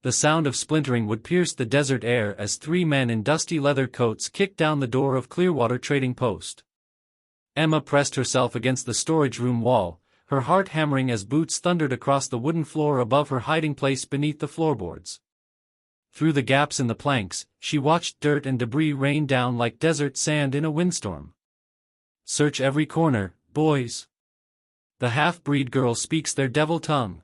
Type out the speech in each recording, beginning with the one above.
The sound of splintering would pierce the desert air as three men in dusty leather coats kicked down the door of Clearwater Trading Post. Emma pressed herself against the storage room wall, her heart hammering as boots thundered across the wooden floor above her hiding place beneath the floorboards. Through the gaps in the planks, she watched dirt and debris rain down like desert sand in a windstorm. Search every corner, boys. The half-breed girl speaks their devil tongue.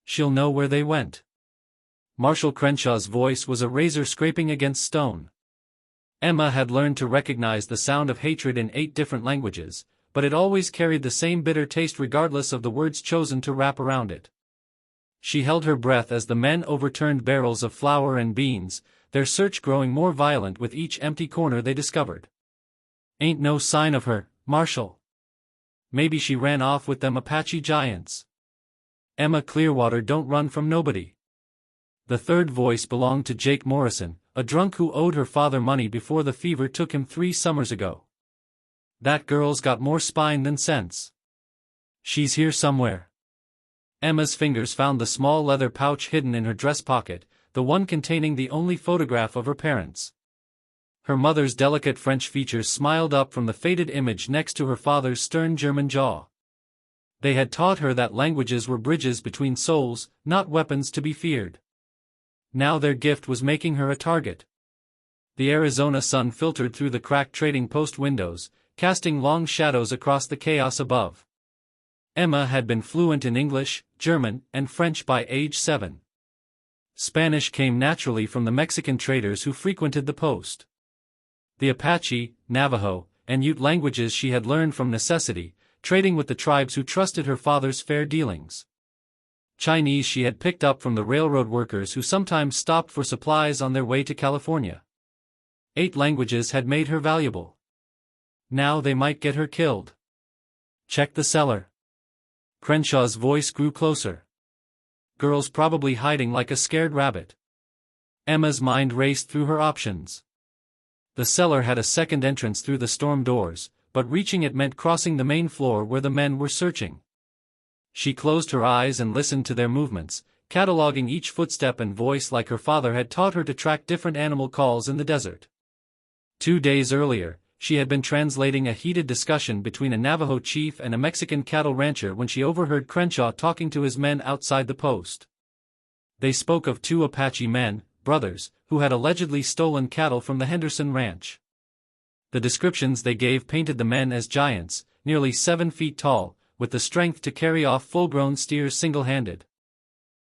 She'll know where they went. Marshal Crenshaw's voice was a razor scraping against stone. Emma had learned to recognize the sound of hatred in 8 different languages, but it always carried the same bitter taste regardless of the words chosen to wrap around it. She held her breath as the men overturned barrels of flour and beans, their search growing more violent with each empty corner they discovered. "Ain't no sign of her, Marshal. Maybe she ran off with them Apache giants. Emma Clearwater don't run from nobody." The third voice belonged to Jake Morrison, a drunk who owed her father money before the fever took him 3 summers ago. "That girl's got more spine than sense. She's here somewhere." Emma's fingers found the small leather pouch hidden in her dress pocket, the one containing the only photograph of her parents. Her mother's delicate French features smiled up from the faded image next to her father's stern German jaw. They had taught her that languages were bridges between souls, not weapons to be feared. Now their gift was making her a target. The Arizona sun filtered through the cracked trading post windows, casting long shadows across the chaos above. Emma had been fluent in English, German, and French by age 7. Spanish came naturally from the Mexican traders who frequented the post. The Apache, Navajo, and Ute languages she had learned from necessity, trading with the tribes who trusted her father's fair dealings. Chinese she had picked up from the railroad workers who sometimes stopped for supplies on their way to California. 8 languages had made her valuable. Now they might get her killed. "Check the cellar." Crenshaw's voice grew closer. "Girl's probably hiding like a scared rabbit." Emma's mind raced through her options. The cellar had a second entrance through the storm doors, but reaching it meant crossing the main floor where the men were searching. She closed her eyes and listened to their movements, cataloging each footstep and voice like her father had taught her to track different animal calls in the desert. 2 days earlier, she had been translating a heated discussion between a Navajo chief and a Mexican cattle rancher when she overheard Crenshaw talking to his men outside the post. They spoke of 2 Apache men, brothers, who had allegedly stolen cattle from the Henderson Ranch. The descriptions they gave painted the men as giants, nearly 7 feet tall, with the strength to carry off full-grown steers single-handed.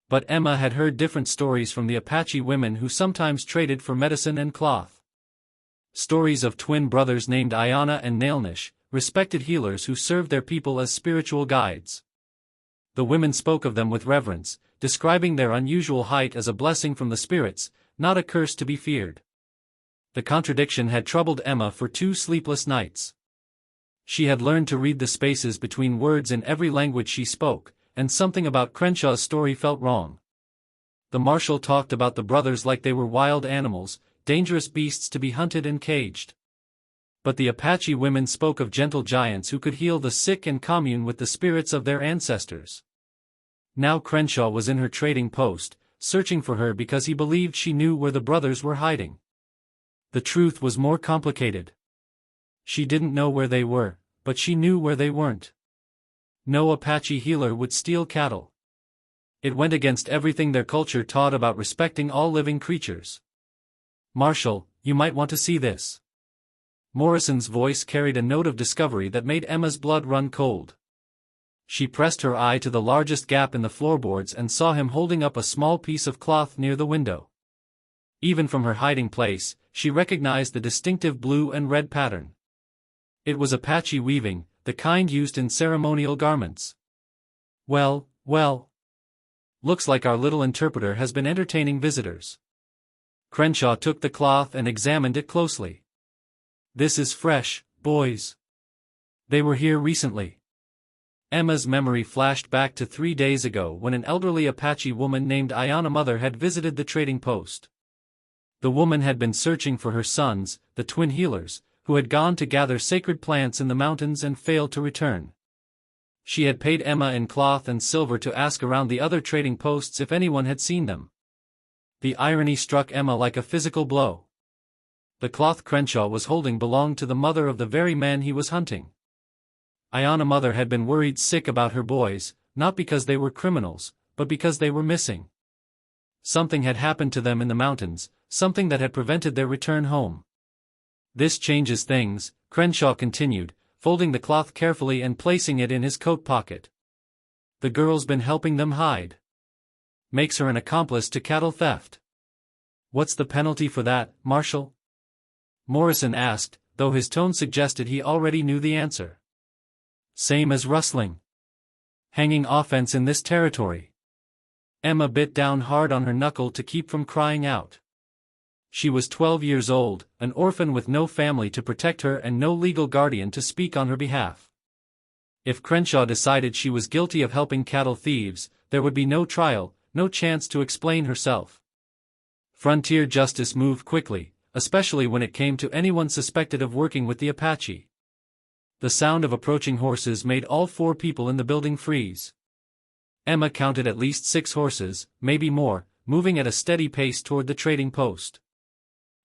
But Emma had heard different stories from the Apache women who sometimes traded for medicine and cloth. Stories of twin brothers named Ayana and Nailnish, respected healers who served their people as spiritual guides. The women spoke of them with reverence, describing their unusual height as a blessing from the spirits, not a curse to be feared. The contradiction had troubled Emma for 2 sleepless nights. She had learned to read the spaces between words in every language she spoke, and something about Crenshaw's story felt wrong. The marshal talked about the brothers like they were wild animals, dangerous beasts to be hunted and caged. But the Apache women spoke of gentle giants who could heal the sick and commune with the spirits of their ancestors. Now Crenshaw was in her trading post, searching for her because he believed she knew where the brothers were hiding. The truth was more complicated. She didn't know where they were, but she knew where they weren't. No Apache healer would steal cattle. It went against everything their culture taught about respecting all living creatures. "Marshal, you might want to see this." Morrison's voice carried a note of discovery that made Emma's blood run cold. She pressed her eye to the largest gap in the floorboards and saw him holding up a small piece of cloth near the window. Even from her hiding place, she recognized the distinctive blue and red pattern. It was Apache weaving, the kind used in ceremonial garments. Well, looks like our little interpreter has been entertaining visitors." Crenshaw took the cloth and examined it closely. "This is fresh, boys. They were here recently." Emma's memory flashed back to 3 days ago when an elderly Apache woman named Ayana Mother had visited the trading post. The woman had been searching for her sons, the twin healers, who had gone to gather sacred plants in the mountains and failed to return. She had paid Emma in cloth and silver to ask around the other trading posts if anyone had seen them. The irony struck Emma like a physical blow. The cloth Crenshaw was holding belonged to the mother of the very man he was hunting. Iana's mother had been worried sick about her boys, not because they were criminals, but because they were missing. Something had happened to them in the mountains, something that had prevented their return home. This changes things, Crenshaw continued, folding the cloth carefully and placing it in his coat pocket. The girl's been helping them hide. Makes her an accomplice to cattle theft. What's the penalty for that, Marshal? Morrison asked, though his tone suggested he already knew the answer. Same as rustling. Hanging offense in this territory. Emma bit down hard on her knuckle to keep from crying out. She was 12 years old, an orphan with no family to protect her and no legal guardian to speak on her behalf. If Crenshaw decided she was guilty of helping cattle thieves, there would be no trial, no chance to explain herself. Frontier justice moved quickly, especially when it came to anyone suspected of working with the Apache. The sound of approaching horses made all 4 people in the building freeze. Emma counted at least 6 horses, maybe more, moving at a steady pace toward the trading post.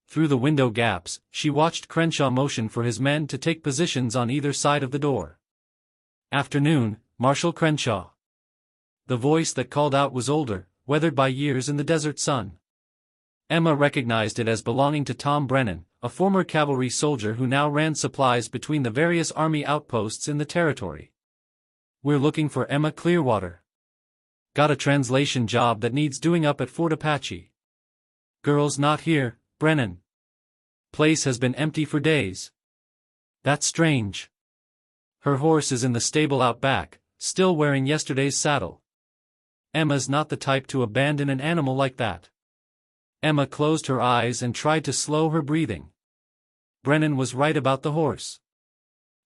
Through the window gaps, she watched Crenshaw motion for his men to take positions on either side of the door. Afternoon, Marshal Crenshaw. The voice that called out was older, weathered by years in the desert sun. Emma recognized it as belonging to Tom Brennan, a former cavalry soldier who now ran supplies between the various army outposts in the territory. We're looking for Emma Clearwater. Got a translation job that needs doing up at Fort Apache. Girl's not here, Brennan. Place has been empty for days. That's strange. Her horse is in the stable out back, still wearing yesterday's saddle. Emma's not the type to abandon an animal like that. Emma closed her eyes and tried to slow her breathing. Brennan was right about the horse.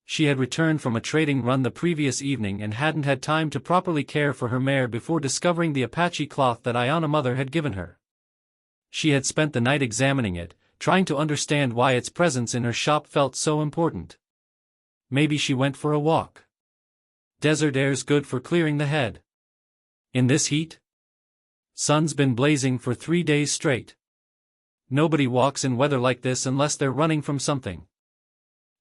She had returned from a trading run the previous evening and hadn't had time to properly care for her mare before discovering the Apache cloth that Iana's mother had given her. She had spent the night examining it, trying to understand why its presence in her shop felt so important. Maybe she went for a walk. Desert air's good for clearing the head. In this heat? Sun's been blazing for 3 days straight. Nobody walks in weather like this unless they're running from something.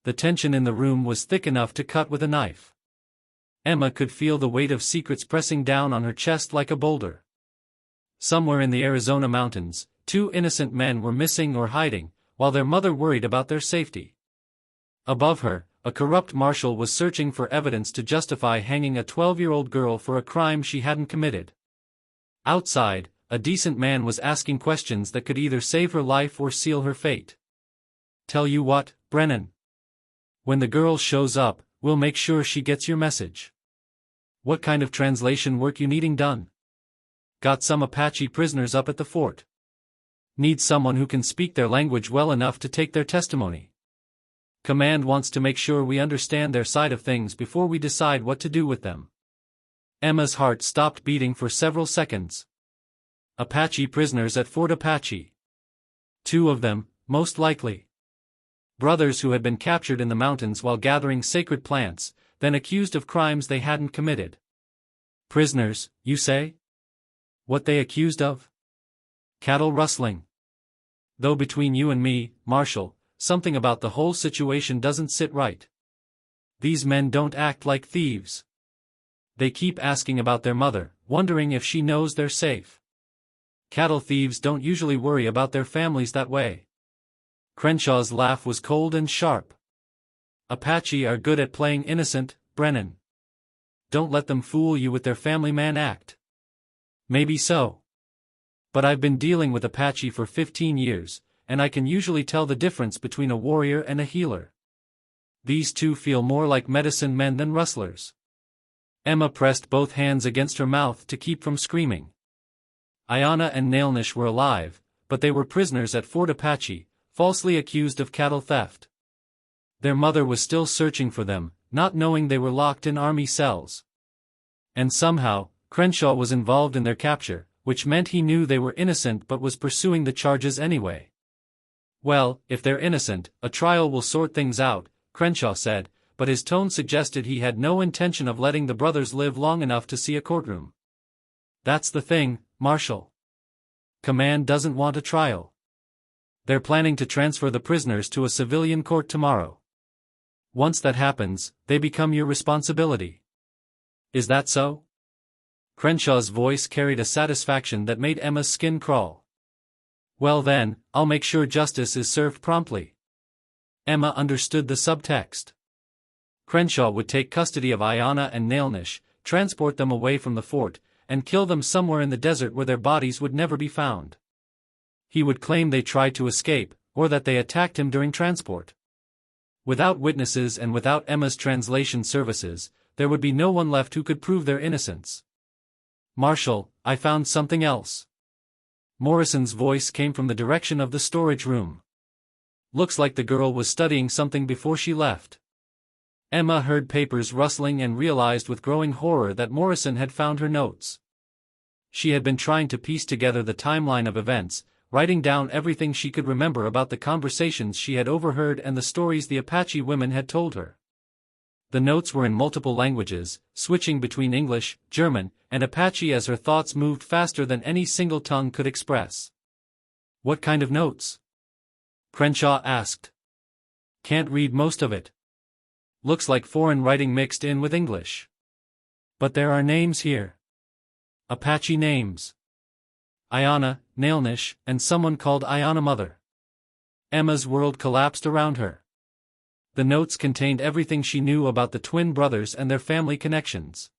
The tension in the room was thick enough to cut with a knife. Emma could feel the weight of secrets pressing down on her chest like a boulder. Somewhere in the Arizona mountains, 2 innocent men were missing or hiding, while their mother worried about their safety. Above her, a corrupt marshal was searching for evidence to justify hanging a 12-year-old girl for a crime she hadn't committed. Outside, a decent man was asking questions that could either save her life or seal her fate. Tell you what, Brennan. When the girl shows up, we'll make sure she gets your message. What kind of translation work you needing done? Got some Apache prisoners up at the fort. Need someone who can speak their language well enough to take their testimony. Command wants to make sure we understand their side of things before we decide what to do with them. Emma's heart stopped beating for several seconds. Apache prisoners at Fort Apache. 2 of them, most likely. Brothers who had been captured in the mountains while gathering sacred plants, then accused of crimes they hadn't committed. Prisoners, you say? What they accused of? Cattle rustling. Though between you and me, Marshal, something about the whole situation doesn't sit right. These men don't act like thieves. They keep asking about their mother, wondering if she knows they're safe. Cattle thieves don't usually worry about their families that way. Crenshaw's laugh was cold and sharp. Apache are good at playing innocent, Brennan. Don't let them fool you with their family man act. Maybe so. But I've been dealing with Apache for 15 years, and I can usually tell the difference between a warrior and a healer. These 2 feel more like medicine men than rustlers. Emma pressed both hands against her mouth to keep from screaming. Iana and Nailnish were alive, but they were prisoners at Fort Apache, falsely accused of cattle theft. Their mother was still searching for them, not knowing they were locked in army cells. And somehow, Crenshaw was involved in their capture, which meant he knew they were innocent but was pursuing the charges anyway. Well, if they're innocent, a trial will sort things out, Crenshaw said, but his tone suggested he had no intention of letting the brothers live long enough to see a courtroom. That's the thing, Marshal. Command doesn't want a trial. They're planning to transfer the prisoners to a civilian court tomorrow. Once that happens, they become your responsibility. Is that so? Crenshaw's voice carried a satisfaction that made Emma's skin crawl. Well then, I'll make sure justice is served promptly. Emma understood the subtext. Crenshaw would take custody of Ayanna and Nailnish, transport them away from the fort, and kill them somewhere in the desert where their bodies would never be found. He would claim they tried to escape, or that they attacked him during transport. Without witnesses and without Emma's translation services, there would be no one left who could prove their innocence. Marshal, I found something else. Morrison's voice came from the direction of the storage room. Looks like the girl was studying something before she left. Emma heard papers rustling and realized with growing horror that Morrison had found her notes. She had been trying to piece together the timeline of events, writing down everything she could remember about the conversations she had overheard and the stories the Apache women had told her. The notes were in multiple languages, switching between English, German, and Apache as her thoughts moved faster than any single tongue could express. What kind of notes? Crenshaw asked. Can't read most of it. Looks like foreign writing mixed in with English. But there are names here. Apache names. Ayanna, Nailnish, and someone called Ayanna Mother. Emma's world collapsed around her. The notes contained everything she knew about the twin brothers and their family connections.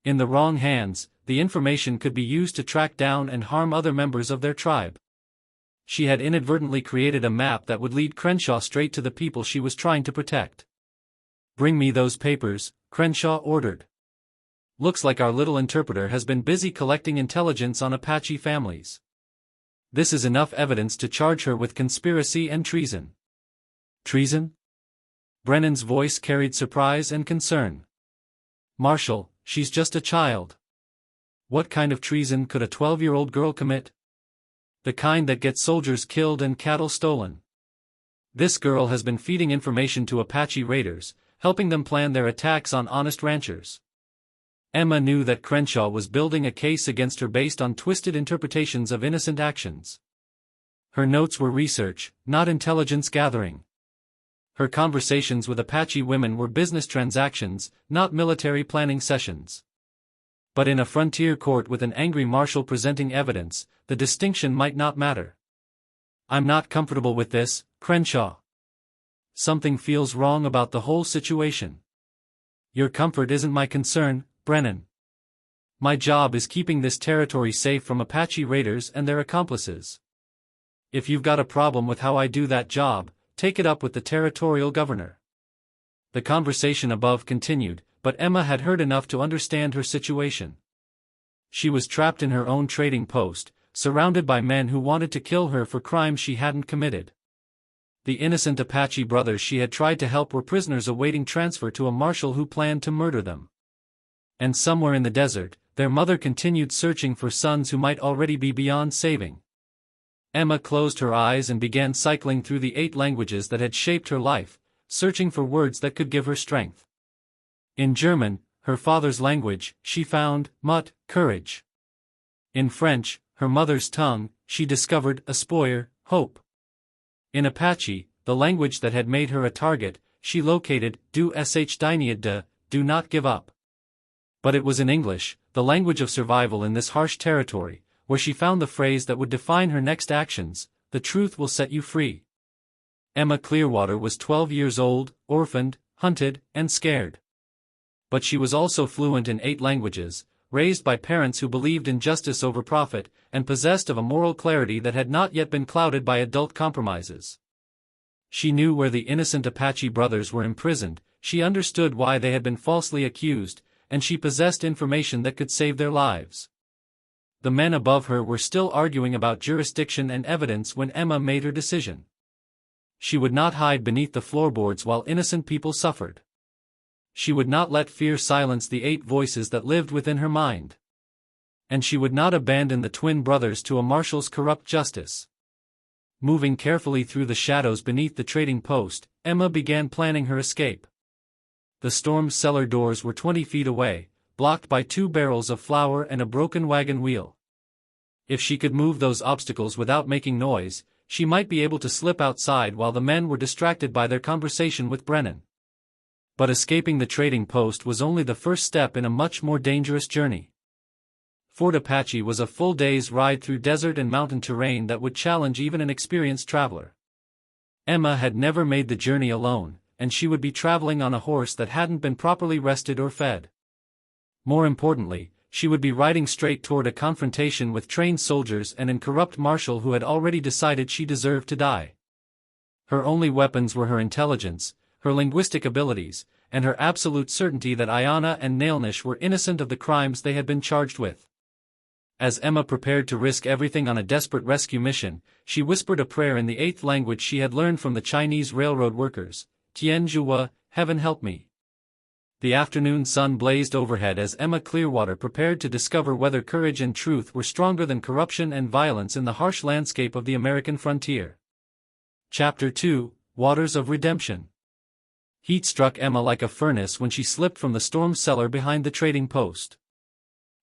In the wrong hands, the information could be used to track down and harm other members of their tribe. She had inadvertently created a map that would lead Crenshaw straight to the people she was trying to protect. Bring me those papers, Crenshaw ordered. Looks like our little interpreter has been busy collecting intelligence on Apache families. This is enough evidence to charge her with conspiracy and treason. Treason? Brennan's voice carried surprise and concern. Marshal, she's just a child. What kind of treason could a 12-year-old girl commit? The kind that gets soldiers killed and cattle stolen. This girl has been feeding information to Apache raiders, helping them plan their attacks on honest ranchers. Emma knew that Crenshaw was building a case against her based on twisted interpretations of innocent actions. Her notes were research, not intelligence gathering. Her conversations with Apache women were business transactions, not military planning sessions. But in a frontier court with an angry marshal presenting evidence, the distinction might not matter. I'm not comfortable with this, Crenshaw. Something feels wrong about the whole situation. Your comfort isn't my concern, Brennan. My job is keeping this territory safe from Apache raiders and their accomplices. If you've got a problem with how I do that job, take it up with the territorial governor. The conversation above continued, but Emma had heard enough to understand her situation. She was trapped in her own trading post, surrounded by men who wanted to kill her for crimes she hadn't committed. The innocent Apache brothers she had tried to help were prisoners awaiting transfer to a marshal who planned to murder them. And somewhere in the desert, their mother continued searching for sons who might already be beyond saving. Emma closed her eyes and began cycling through the 8 languages that had shaped her life, searching for words that could give her strength. In German, her father's language, she found Mut, courage. In French, her mother's tongue, she discovered espoir, hope. In Apache, the language that had made her a target, she located du sh de, do not give up. But it was in English, the language of survival in this harsh territory, where she found the phrase that would define her next actions: the truth will set you free. Emma Clearwater was 12 years old, orphaned, hunted, and scared. But she was also fluent in 8 languages, raised by parents who believed in justice over profit, and possessed of a moral clarity that had not yet been clouded by adult compromises. She knew where the innocent Apache brothers were imprisoned, she understood why they had been falsely accused, and she possessed information that could save their lives. The men above her were still arguing about jurisdiction and evidence when Emma made her decision. She would not hide beneath the floorboards while innocent people suffered. She would not let fear silence the 8 voices that lived within her mind. And she would not abandon the twin brothers to a marshal's corrupt justice. Moving carefully through the shadows beneath the trading post, Emma began planning her escape. The storm's cellar doors were 20 feet away, blocked by 2 barrels of flour and a broken wagon wheel. If she could move those obstacles without making noise, she might be able to slip outside while the men were distracted by their conversation with Brennan. But escaping the trading post was only the first step in a much more dangerous journey. Fort Apache was a full day's ride through desert and mountain terrain that would challenge even an experienced traveler. Emma had never made the journey alone, and she would be traveling on a horse that hadn't been properly rested or fed. More importantly, she would be riding straight toward a confrontation with trained soldiers and an corrupt marshal who had already decided she deserved to die. Her only weapons were her intelligence, her linguistic abilities, and her absolute certainty that Ayanna and Nailnish were innocent of the crimes they had been charged with. As Emma prepared to risk everything on a desperate rescue mission, she whispered a prayer in the 8th language she had learned from the Chinese railroad workers, Tian Zhuwa, heaven help me. The afternoon sun blazed overhead as Emma Clearwater prepared to discover whether courage and truth were stronger than corruption and violence in the harsh landscape of the American frontier. Chapter 2, Waters of Redemption. Heat struck Emma like a furnace when she slipped from the storm cellar behind the trading post.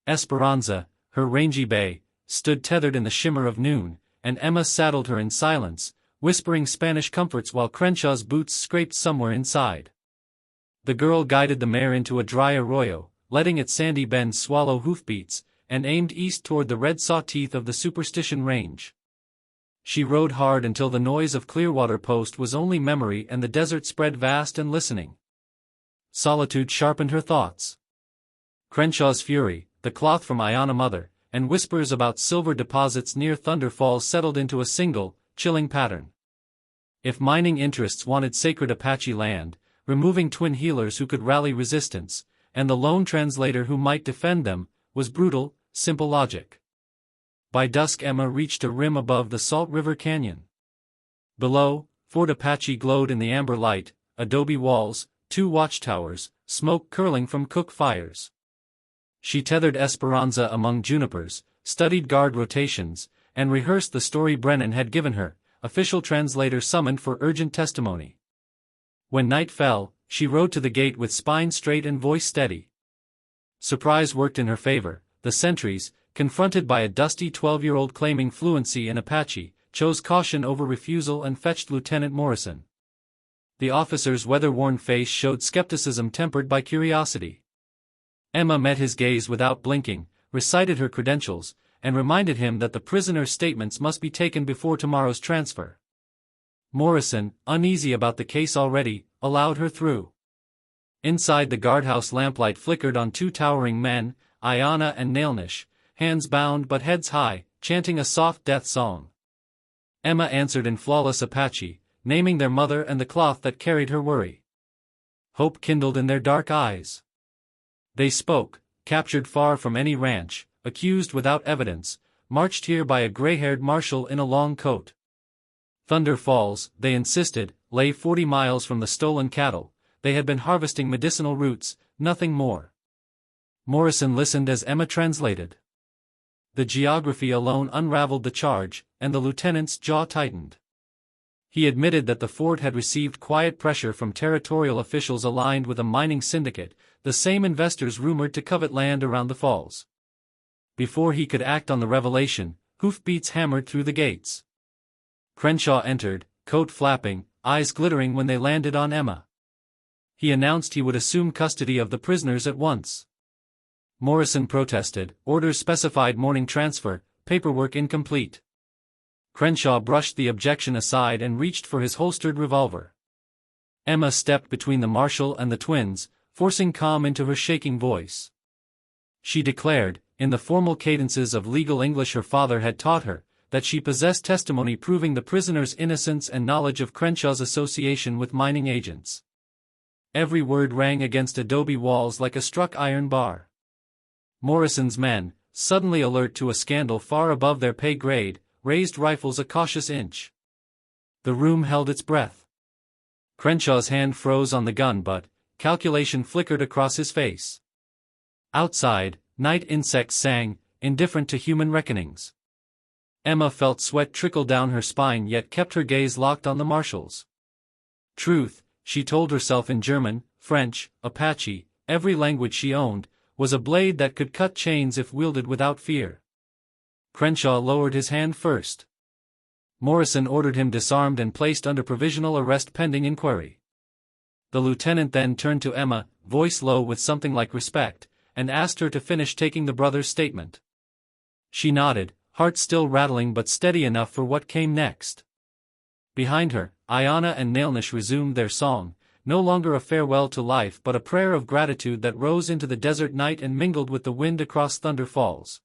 Esperanza, her rangy bay, stood tethered in the shimmer of noon, and Emma saddled her in silence, whispering Spanish comforts while Crenshaw's boots scraped somewhere inside. The girl guided the mare into a dry arroyo, letting its sandy bend swallow hoofbeats, and aimed east toward the red saw-teeth of the Superstition Range. She rode hard until the noise of Clearwater Post was only memory and the desert spread vast and listening. Solitude sharpened her thoughts. Crenshaw's fury, the cloth from Ayanna Mother, and whispers about silver deposits near Thunder Falls settled into a single, chilling pattern. If mining interests wanted sacred Apache land, removing twin healers who could rally resistance, and the lone translator who might defend them, was brutal, simple logic. By dusk Emma reached a rim above the Salt River Canyon. Below, Fort Apache glowed in the amber light, adobe walls, 2 watchtowers, smoke curling from cook fires. She tethered Esperanza among junipers, studied guard rotations, and rehearsed the story Brennan had given her, official translator summoned for urgent testimony. When night fell, she rode to the gate with spine straight and voice steady. Surprise worked in her favor. The sentries, confronted by a dusty 12-year-old claiming fluency in Apache, chose caution over refusal and fetched Lieutenant Morrison. The officer's weather-worn face showed skepticism tempered by curiosity. Emma met his gaze without blinking, recited her credentials, and reminded him that the prisoner's statements must be taken before tomorrow's transfer. Morrison, uneasy about the case already, allowed her through. Inside the guardhouse lamplight flickered on 2 towering men, Ayanna and Nailnish, hands bound but heads high, chanting a soft death song. Emma answered in flawless Apache, naming their mother and the cloth that carried her worry. Hope kindled in their dark eyes. They spoke, captured far from any ranch, accused without evidence, marched here by a gray-haired marshal in a long coat. Thunder Falls, they insisted, lay 40 miles from the stolen cattle. They had been harvesting medicinal roots, nothing more. Morrison listened as Emma translated. The geography alone unraveled the charge, and the lieutenant's jaw tightened. He admitted that the fort had received quiet pressure from territorial officials aligned with a mining syndicate, the same investors rumored to covet land around the falls. Before he could act on the revelation, hoofbeats hammered through the gates. Crenshaw entered, coat flapping, eyes glittering when they landed on Emma. He announced he would assume custody of the prisoners at once. Morrison protested, orders specified morning transfer, paperwork incomplete. Crenshaw brushed the objection aside and reached for his holstered revolver. Emma stepped between the marshal and the twins, forcing calm into her shaking voice. She declared, in the formal cadences of legal English her father had taught her, that she possessed testimony proving the prisoner's innocence and knowledge of Crenshaw's association with mining agents. Every word rang against adobe walls like a struck iron bar. Morrison's men, suddenly alert to a scandal far above their pay grade, raised rifles a cautious inch. The room held its breath. Crenshaw's hand froze on the gun but, calculation flickered across his face. Outside, night insects sang, indifferent to human reckonings. Emma felt sweat trickle down her spine yet kept her gaze locked on the marshals. Truth, she told herself in German, French, Apache, every language she owned, was a blade that could cut chains if wielded without fear. Crenshaw lowered his hand first. Morrison ordered him disarmed and placed under provisional arrest pending inquiry. The lieutenant then turned to Emma, voice low with something like respect, and asked her to finish taking the brother's statement. She nodded, heart still rattling but steady enough for what came next. Behind her, Ayana and Nailnish resumed their song, no longer a farewell to life but a prayer of gratitude that rose into the desert night and mingled with the wind across Thunder Falls.